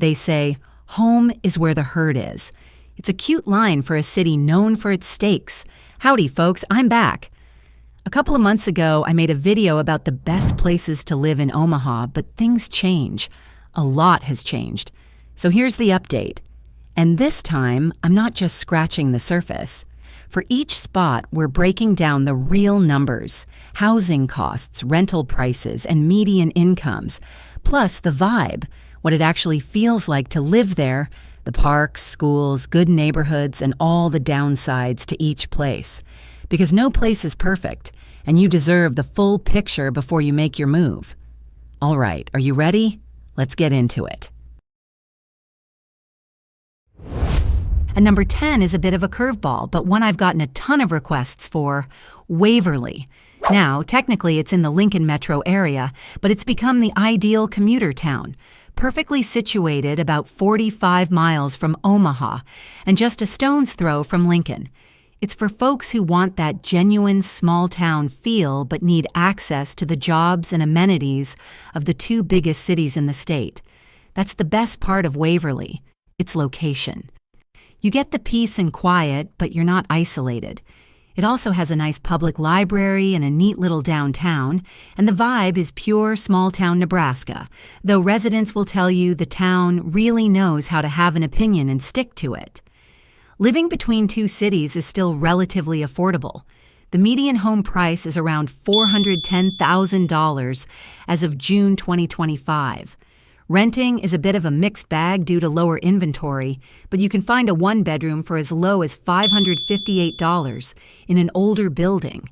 They say, "Home is where the herd is." It's a cute line for a city known for its steaks. Howdy, folks, I'm back. A couple of months ago, I made a video about the best places to live in Omaha, but things change. A lot has changed. So here's the update. And this time, I'm not just scratching the surface. For each spot, we're breaking down the real numbers: housing costs, rental prices, and median incomes, plus the vibe, what it actually feels like to live there, the parks, schools, good neighborhoods, and all the downsides to each place. Because no place is perfect, and you deserve the full picture before you make your move. All right, are you ready? Let's get into it. And number 10 is a bit of a curveball, but one I've gotten a ton of requests for: Waverly. Now, technically it's in the Lincoln metro area, but it's become the ideal commuter town, perfectly situated about 45 miles from Omaha and just a stone's throw from Lincoln. It's for folks who want that genuine small-town feel but need access to the jobs and amenities of the two biggest cities in the state. That's the best part of Waverly, its location. You get the peace and quiet, but you're not isolated. It also has a nice public library and a neat little downtown, and the vibe is pure small-town Nebraska, though residents will tell you the town really knows how to have an opinion and stick to it. Living between two cities is still relatively affordable. The median home price is around $410,000 as of June 2025. Renting is a bit of a mixed bag due to lower inventory, but you can find a one-bedroom for as low as $558 in an older building,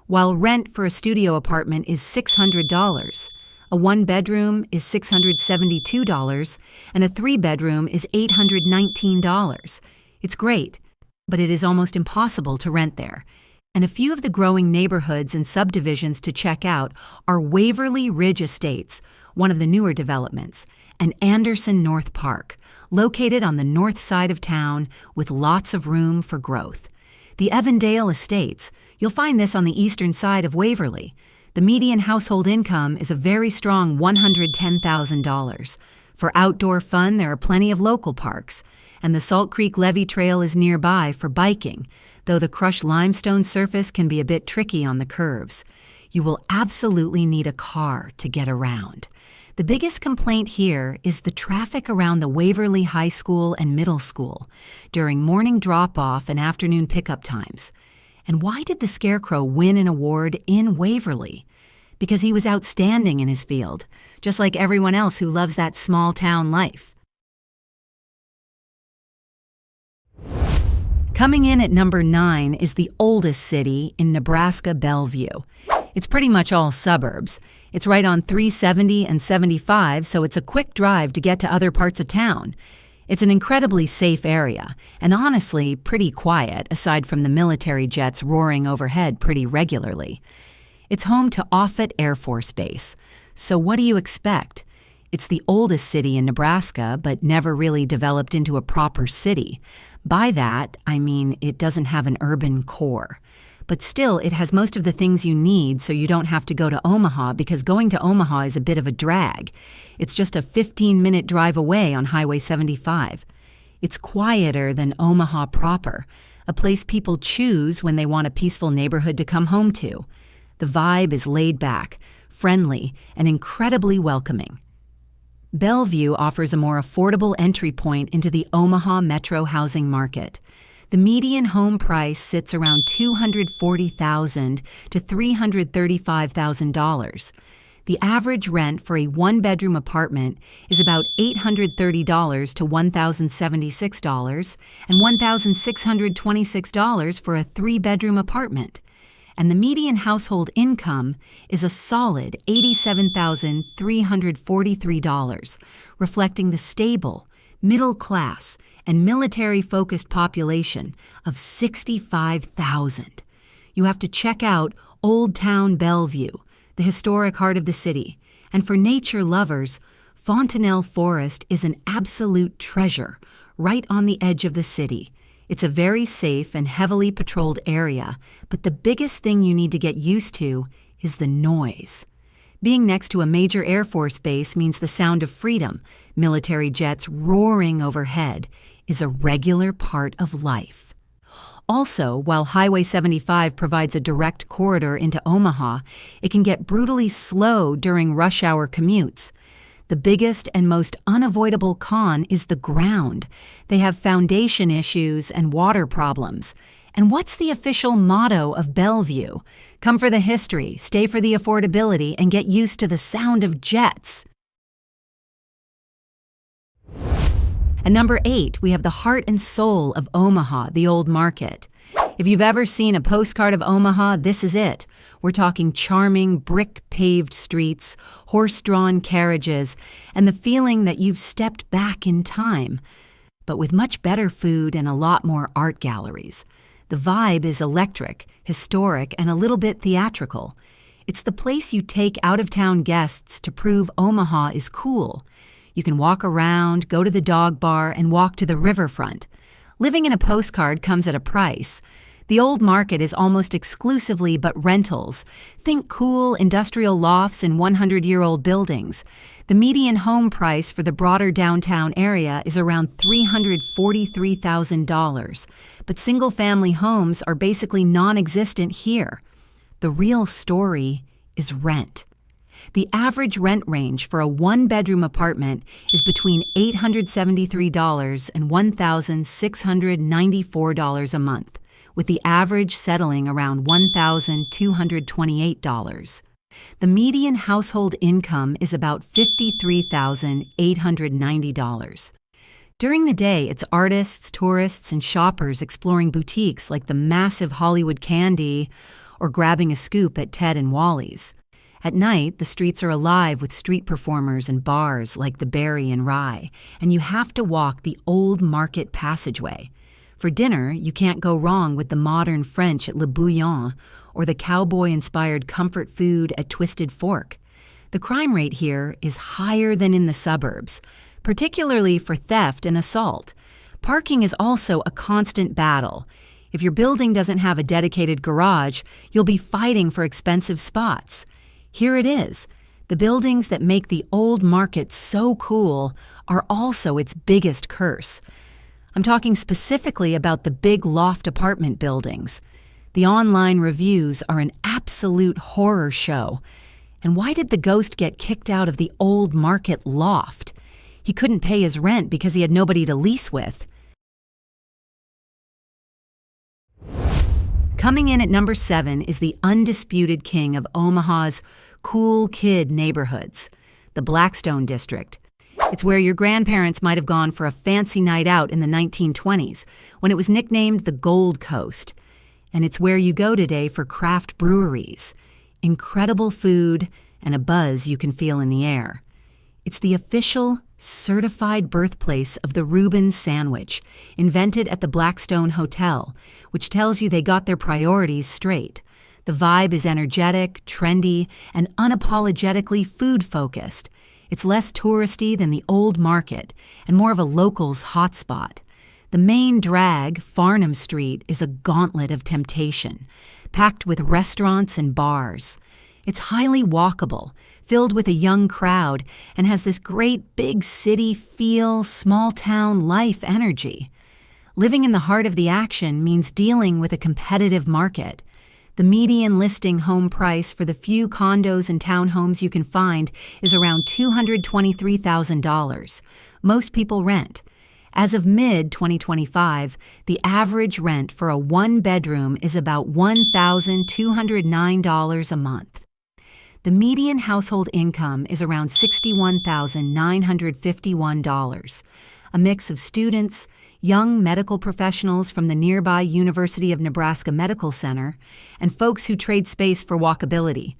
while rent for a studio apartment is $600. A one-bedroom is $672, and a three-bedroom is $819. It's great, but it is almost impossible to rent there. And a few of the growing neighborhoods and subdivisions to check out are Waverly Ridge Estates, one of the newer developments, and Anderson North Park, located on the north side of town with lots of room for growth. The Evandale Estates, you'll find this on the eastern side of Waverly. The median household income is a very strong $110,000. For outdoor fun, there are plenty of local parks, and the Salt Creek Levee Trail is nearby for biking, though the crushed limestone surface can be a bit tricky on the curves. You will absolutely need a car to get around. The biggest complaint here is the traffic around the Waverly High School and Middle School during morning drop-off and afternoon pickup times. And why did the Scarecrow win an award in Waverly? Because he was outstanding in his field, just like everyone else who loves that small-town life. Coming in at number 9 is the oldest city in Nebraska, Bellevue. It's pretty much all suburbs. It's right on 370 and 75, so it's a quick drive to get to other parts of town. It's an incredibly safe area, and honestly, pretty quiet, aside from the military jets roaring overhead pretty regularly. It's home to Offutt Air Force Base. So what do you expect? It's the oldest city in Nebraska, but never really developed into a proper city. By that, I mean it doesn't have an urban core. But still, it has most of the things you need, so you don't have to go to Omaha, because going to Omaha is a bit of a drag. It's just a 15-minute drive away on Highway 75. It's quieter than Omaha proper, a place people choose when they want a peaceful neighborhood to come home to. The vibe is laid back, friendly, and incredibly welcoming. Bellevue offers a more affordable entry point into the Omaha metro housing market. The median home price sits around $240,000 to $335,000. The average rent for a one-bedroom apartment is about $830 to $1,076 and $1,626 for a three-bedroom apartment. And the median household income is a solid $87,343, reflecting the stable, middle class, and military-focused population of 65,000. You have to check out Old Town Bellevue, the historic heart of the city, and for nature lovers, Fontanelle Forest is an absolute treasure right on the edge of the city. It's a very safe and heavily patrolled area, but the biggest thing you need to get used to is the noise. Being next to a major Air Force base means the sound of freedom, military jets roaring overhead, is a regular part of life. Also, while Highway 75 provides a direct corridor into Omaha, it can get brutally slow during rush hour commutes. The biggest and most unavoidable con is the ground. They have foundation issues and water problems. And what's the official motto of Bellevue? Come for the history, stay for the affordability, and get used to the sound of jets. At number 8, we have the heart and soul of Omaha, the Old Market. If you've ever seen a postcard of Omaha, this is it. We're talking charming, brick-paved streets, horse-drawn carriages, and the feeling that you've stepped back in time. But with much better food and a lot more art galleries. The vibe is electric, historic, and a little bit theatrical. It's the place you take out-of-town guests to prove Omaha is cool. You can walk around, go to the dog bar, and walk to the riverfront. Living in a postcard comes at a price. The Old Market is almost exclusively but rentals. Think cool industrial lofts in 100-year-old buildings. The median home price for the broader downtown area is around $343,000, but single-family homes are basically non-existent here. The real story is rent. The average rent range for a one-bedroom apartment is between $873 and $1,694 a month, with the average settling around $1,228. The median household income is about $53,890. During the day, it's artists, tourists, and shoppers exploring boutiques like the massive Hollywood Candy or grabbing a scoop at Ted and Wally's. At night, the streets are alive with street performers and bars like the Berry and Rye, and you have to walk the Old Market passageway. For dinner, you can't go wrong with the modern French at Le Bouillon or the cowboy-inspired comfort food at Twisted Fork. The crime rate here is higher than in the suburbs, particularly for theft and assault. Parking is also a constant battle. If your building doesn't have a dedicated garage, you'll be fighting for expensive spots. Here it is. The buildings that make the Old Market so cool are also its biggest curse. I'm talking specifically about the big loft apartment buildings. The online reviews are an absolute horror show. And why did the ghost get kicked out of the Old Market loft? He couldn't pay his rent because he had nobody to lease with. Coming in at number 7 is the undisputed king of Omaha's cool kid neighborhoods, the Blackstone District. It's where your grandparents might have gone for a fancy night out in the 1920s, when it was nicknamed the Gold Coast. And it's where you go today for craft breweries, incredible food, and a buzz you can feel in the air. It's the official, certified birthplace of the Reuben sandwich, invented at the Blackstone Hotel, which tells you they got their priorities straight. The vibe is energetic, trendy, and unapologetically food-focused. It's less touristy than the Old Market and more of a locals hotspot. The main drag, Farnham Street, is a gauntlet of temptation, packed with restaurants and bars. It's highly walkable, filled with a young crowd, and has this great big city feel, small-town life energy. Living in the heart of the action means dealing with a competitive market. The median listing home price for the few condos and townhomes you can find is around $223,000. Most people rent. As of mid-2025, the average rent for a one-bedroom is about $1,209 a month. The median household income is around $61,951, a mix of students, young medical professionals from the nearby University of Nebraska Medical Center, and folks who trade space for walkability.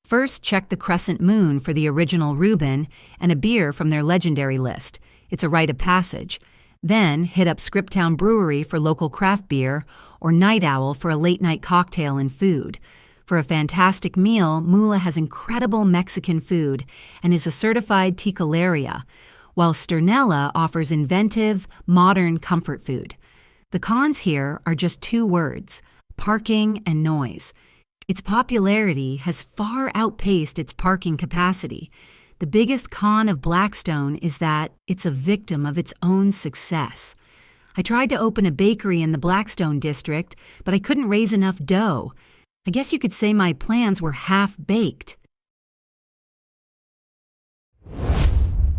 First, check the Crescent Moon for the original Reuben and a beer from their legendary list. It's a rite of passage. Then, hit up Scriptown Brewery for local craft beer or Night Owl for a late-night cocktail and food. For a fantastic meal, Mula has incredible Mexican food and is a certified ticaleria, while Sternella offers inventive, modern comfort food. The cons here are just two words: parking and noise. Its popularity has far outpaced its parking capacity. The biggest con of Blackstone is that it's a victim of its own success. I tried to open a bakery in the Blackstone District, but I couldn't raise enough dough. I guess you could say my plans were half-baked.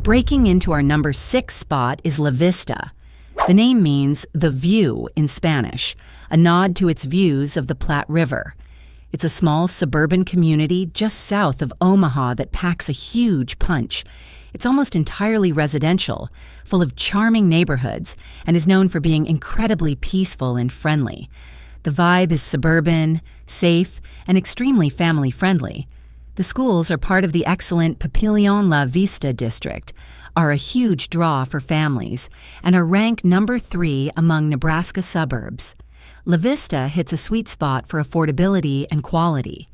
Breaking into our number 6 spot is La Vista. The name means the view in Spanish, a nod to its views of the Platte River. It's a small suburban community just south of Omaha that packs a huge punch. It's almost entirely residential, full of charming neighborhoods, and is known for being incredibly peaceful and friendly. The vibe is suburban, safe, and extremely family-friendly. The schools are part of the excellent Papillion La Vista district, are a huge draw for families, and are ranked number 3 among Nebraska suburbs. La Vista hits a sweet spot for affordability and quality.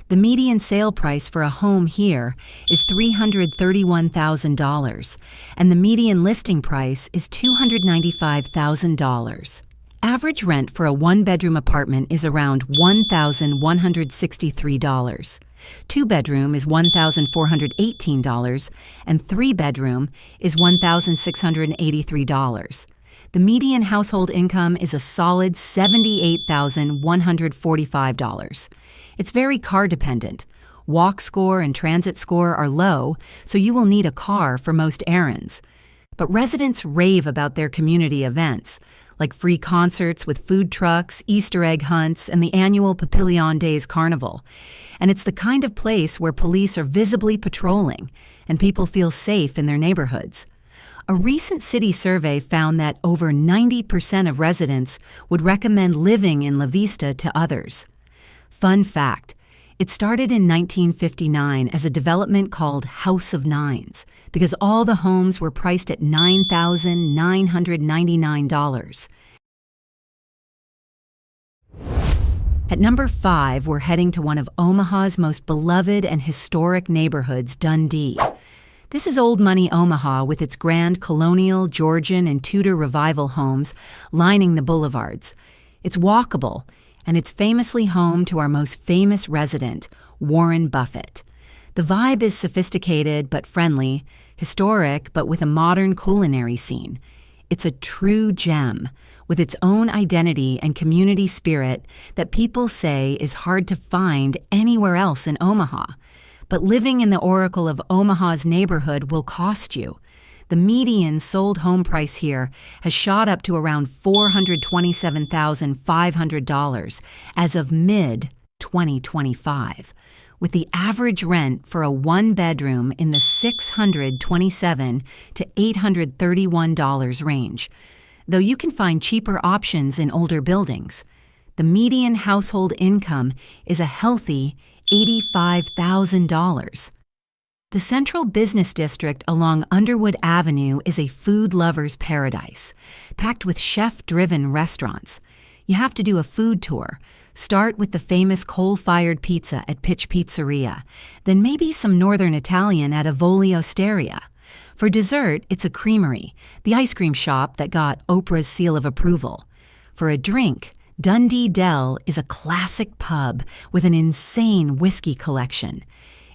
The median sale price for a home here is $331,000, and the median listing price is $295,000. Average rent for a one-bedroom apartment is around $1,163. Two-bedroom is $1,418, and three-bedroom is $1,683. The median household income is a solid $78,145. It's very car-dependent. Walk score and transit score are low, so you will need a car for most errands. But residents rave about their community events, like free concerts with food trucks, Easter egg hunts, and the annual Papillion Days Carnival. And it's the kind of place where police are visibly patrolling and people feel safe in their neighborhoods. A recent city survey found that over 90% of residents would recommend living in La Vista to others. Fun fact, it started in 1959 as a development called House of Nines because all the homes were priced at $9,999. At number 5, we're heading to one of Omaha's most beloved and historic neighborhoods, Dundee. This is old money Omaha with its grand colonial, Georgian, and Tudor revival homes lining the boulevards. It's walkable, and it's famously home to our most famous resident, Warren Buffett. The vibe is sophisticated but friendly, historic but with a modern culinary scene. It's a true gem, with its own identity and community spirit that people say is hard to find anywhere else in Omaha. But living in the Oracle of Omaha's neighborhood will cost you. The median sold home price here has shot up to around $427,500 as of mid-2025, with the average rent for a one-bedroom in the $627 to $831 range, though you can find cheaper options in older buildings. The median household income is a healthy $85,000. The Central Business District along Underwood Avenue is a food lover's paradise, packed with chef-driven restaurants. You have to do a food tour. Start with the famous coal-fired pizza at Pitch Pizzeria, then maybe some Northern Italian at Avoli Osteria. For dessert, it's a creamery, the ice cream shop that got Oprah's seal of approval. For a drink, Dundee Dell is a classic pub with an insane whiskey collection.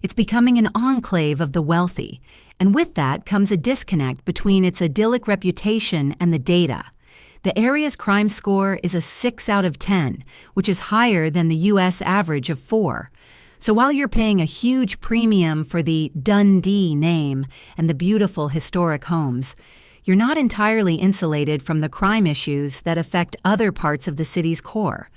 It's becoming an enclave of the wealthy, and with that comes a disconnect between its idyllic reputation and the data. The area's crime score is a 6 out of 10, which is higher than the U.S. average of 4. So while you're paying a huge premium for the Dundee name and the beautiful historic homes, you're not entirely insulated from the crime issues that affect other parts of the city's core.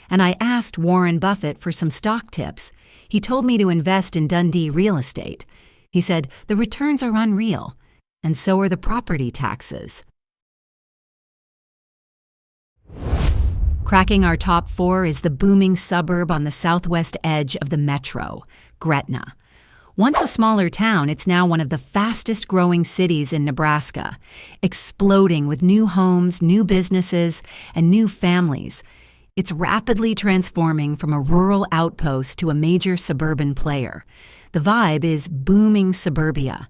And I asked Warren Buffett for some stock tips. He told me to invest in Dundee real estate. He said, the returns are unreal, and so are the property taxes. Cracking our top 4 is the booming suburb on the southwest edge of the metro, Gretna. Once a smaller town, it's now one of the fastest-growing cities in Nebraska, exploding with new homes, new businesses, and new families. It's rapidly transforming from a rural outpost to a major suburban player. The vibe is booming suburbia.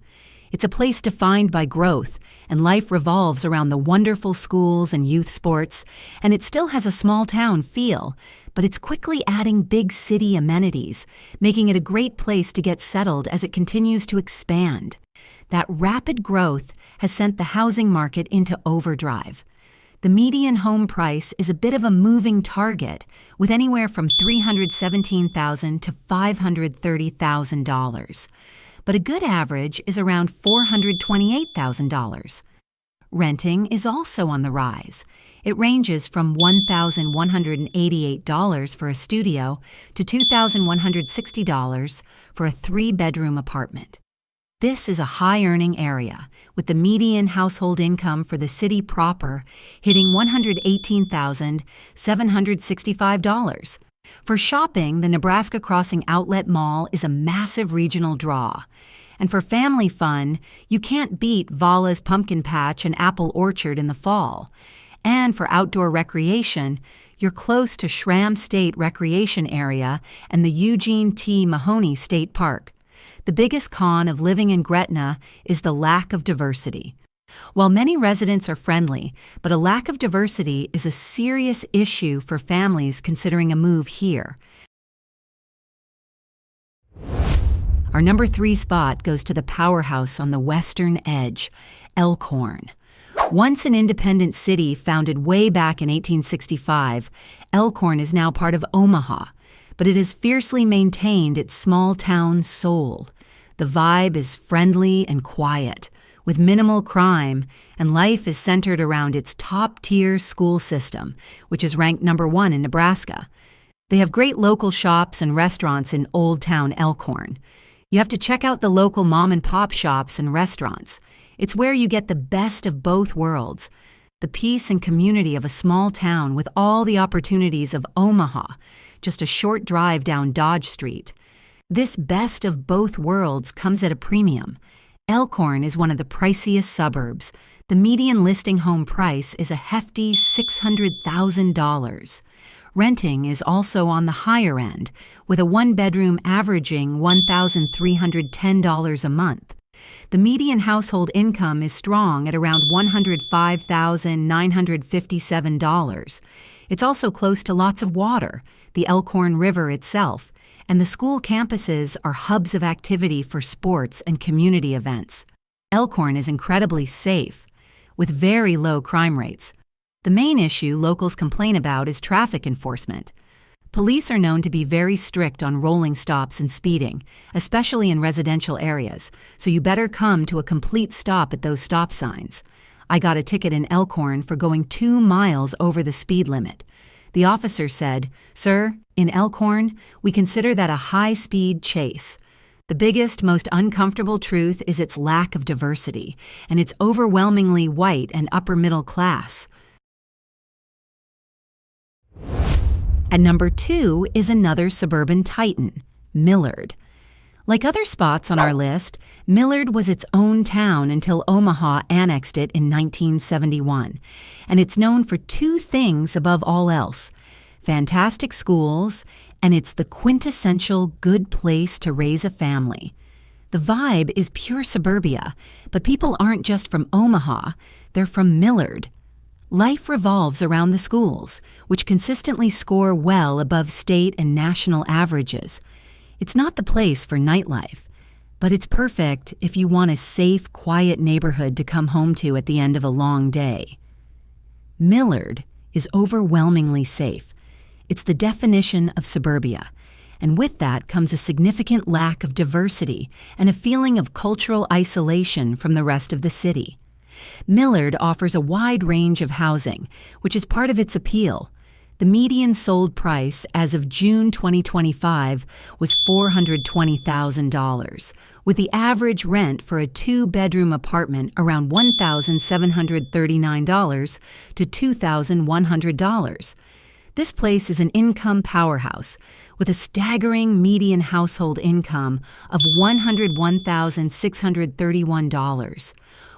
It's a place defined by growth and life revolves around the wonderful schools and youth sports, and it still has a small-town feel, but it's quickly adding big city amenities, making it a great place to get settled as it continues to expand. That rapid growth has sent the housing market into overdrive. The median home price is a bit of a moving target, with anywhere from $317,000 to $530,000. But a good average is around $428,000. Renting is also on the rise. It ranges from $1,188 for a studio to $2,160 for a 3-bedroom apartment. This is a high-earning area, with the median household income for the city proper hitting $118,765. For shopping, the Nebraska Crossing Outlet Mall is a massive regional draw. And for family fun, you can't beat Vala's Pumpkin Patch and Apple Orchard in the fall. And for outdoor recreation, you're close to Schramm State Recreation Area and the Eugene T. Mahoney State Park. The biggest con of living in Gretna is the lack of diversity. While many residents are friendly, but a lack of diversity is a serious issue for families considering a move here. Our number 3 spot goes to the powerhouse on the western edge, Elkhorn. Once an independent city founded way back in 1865, Elkhorn is now part of Omaha, but it has fiercely maintained its small-town soul. The vibe is friendly and quiet, with minimal crime, and life is centered around its top-tier school system, which is ranked number 1 in Nebraska. They have great local shops and restaurants in Old Town Elkhorn. You have to check out the local mom-and-pop shops and restaurants. It's where you get the best of both worlds, the peace and community of a small town with all the opportunities of Omaha, just a short drive down Dodge Street. This best of both worlds comes at a premium. Elkhorn is one of the priciest suburbs. The median listing home price is a hefty $600,000. Renting is also on the higher end, with a 1-bedroom averaging $1,310 a month. The median household income is strong at around $105,957. It's also close to lots of water, the Elkhorn River itself, and the school campuses are hubs of activity for sports and community events. Elkhorn is incredibly safe, with very low crime rates. The main issue locals complain about is traffic enforcement. Police are known to be very strict on rolling stops and speeding, especially in residential areas, so you better come to a complete stop at those stop signs. I got a ticket in Elkhorn for going 2 miles over the speed limit. The officer said, "Sir, in Elkhorn, we consider that a high-speed chase. The biggest, most uncomfortable truth is its lack of diversity, and it's overwhelmingly white and upper-middle class." At number 2 is another suburban titan, Millard. Like other spots on our list, Millard was its own town until Omaha annexed it in 1971, and it's known for 2 things above all else: fantastic schools, and it's the quintessential good place to raise a family. The vibe is pure suburbia, but people aren't just from Omaha, they're from Millard. Life revolves around the schools, which consistently score well above state and national averages. It's not the place for nightlife, but it's perfect if you want a safe, quiet neighborhood to come home to at the end of a long day. Millard is overwhelmingly safe. It's the definition of suburbia, and with that comes a significant lack of diversity and a feeling of cultural isolation from the rest of the city. Millard offers a wide range of housing, which is part of its appeal. The median sold price as of June 2025 was $420,000, with the average rent for a 2-bedroom apartment around $1,739 to $2,100. This place is an income powerhouse, with a staggering median household income of $101,631,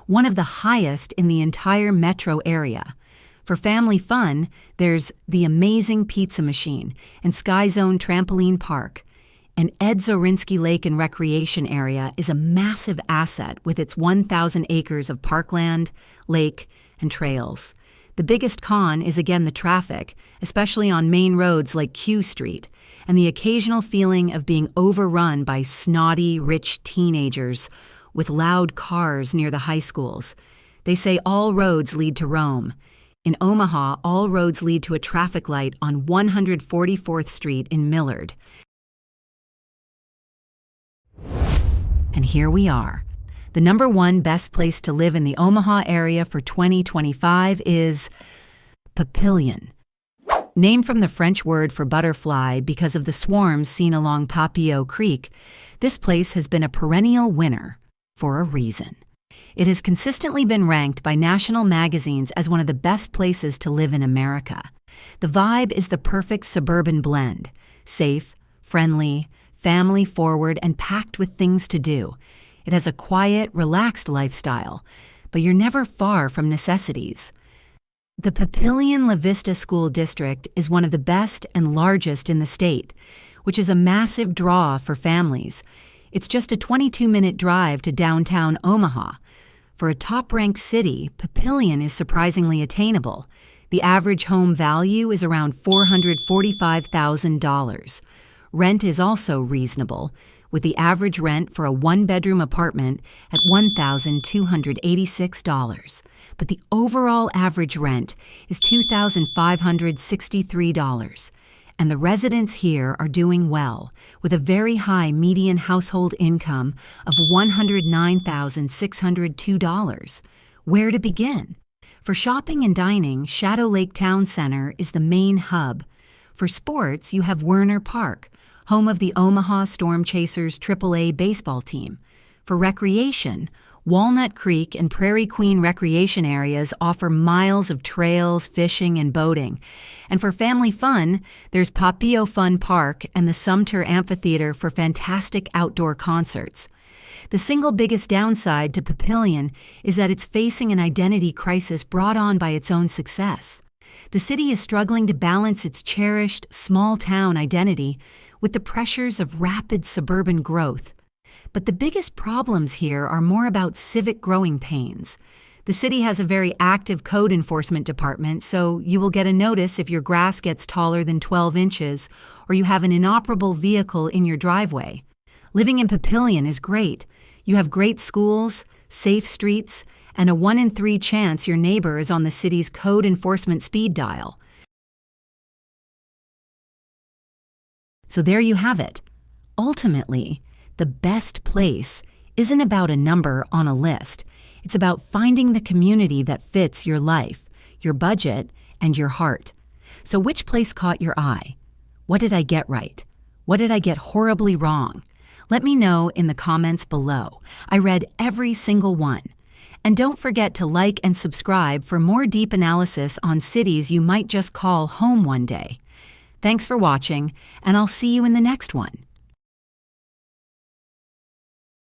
one of the highest in the entire metro area. For family fun, there's the amazing pizza machine and Sky Zone Trampoline Park. And Ed Zorinsky Lake and Recreation Area is a massive asset with its 1,000 acres of parkland, lake, and trails. The biggest con is again the traffic, especially on main roads like Q Street, and the occasional feeling of being overrun by snotty, rich teenagers with loud cars near the high schools. They say all roads lead to Rome. In Omaha, all roads lead to a traffic light on 144th Street in Millard. And here we are. The number one best place to live in the Omaha area for 2025 is Papillion. Named from the French word for butterfly because of the swarms seen along Papillion Creek, this place has been a perennial winner for a reason. It has consistently been ranked by national magazines as one of the best places to live in America. The vibe is the perfect suburban blend: safe, friendly, family-forward, and packed with things to do. It has a quiet, relaxed lifestyle, but you're never far from necessities. The Papillion Vista School District is one of the best and largest in the state, which is a massive draw for families. It's just a 22-minute drive to downtown Omaha. For a top-ranked city, Papillion is surprisingly attainable. The average home value is around $445,000. Rent is also reasonable, with the average rent for a one-bedroom apartment at $1,286. But the overall average rent is $2,563. And the residents here are doing well, with a very high median household income of $109,602. Where to begin? For shopping and dining, Shadow Lake Town Center is the main hub. For sports, you have Werner Park, home of the Omaha Storm Chasers AAA baseball team. For recreation, Walnut Creek and Prairie Queen recreation areas offer miles of trails, fishing, and boating. And for family fun, there's Papillion Fun Park and the Sumter Amphitheater for fantastic outdoor concerts. The single biggest downside to Papillion is that it's facing an identity crisis brought on by its own success. The city is struggling to balance its cherished, small-town identity with the pressures of rapid suburban growth. But the biggest problems here are more about civic growing pains. The city has a very active code enforcement department, so you will get a notice if your grass gets taller than 12 inches or you have an inoperable vehicle in your driveway. Living in Papillion is great. You have great schools, safe streets, and a 1 in 3 chance your neighbor is on the city's code enforcement speed dial. So there you have it. Ultimately, the best place isn't about a number on a list. It's about finding the community that fits your life, your budget, and your heart. So which place caught your eye? What did I get right? What did I get horribly wrong? Let me know in the comments below. I read every single one. And don't forget to like and subscribe for more deep analysis on cities you might just call home one day. Thanks for watching, and I'll see you in the next one.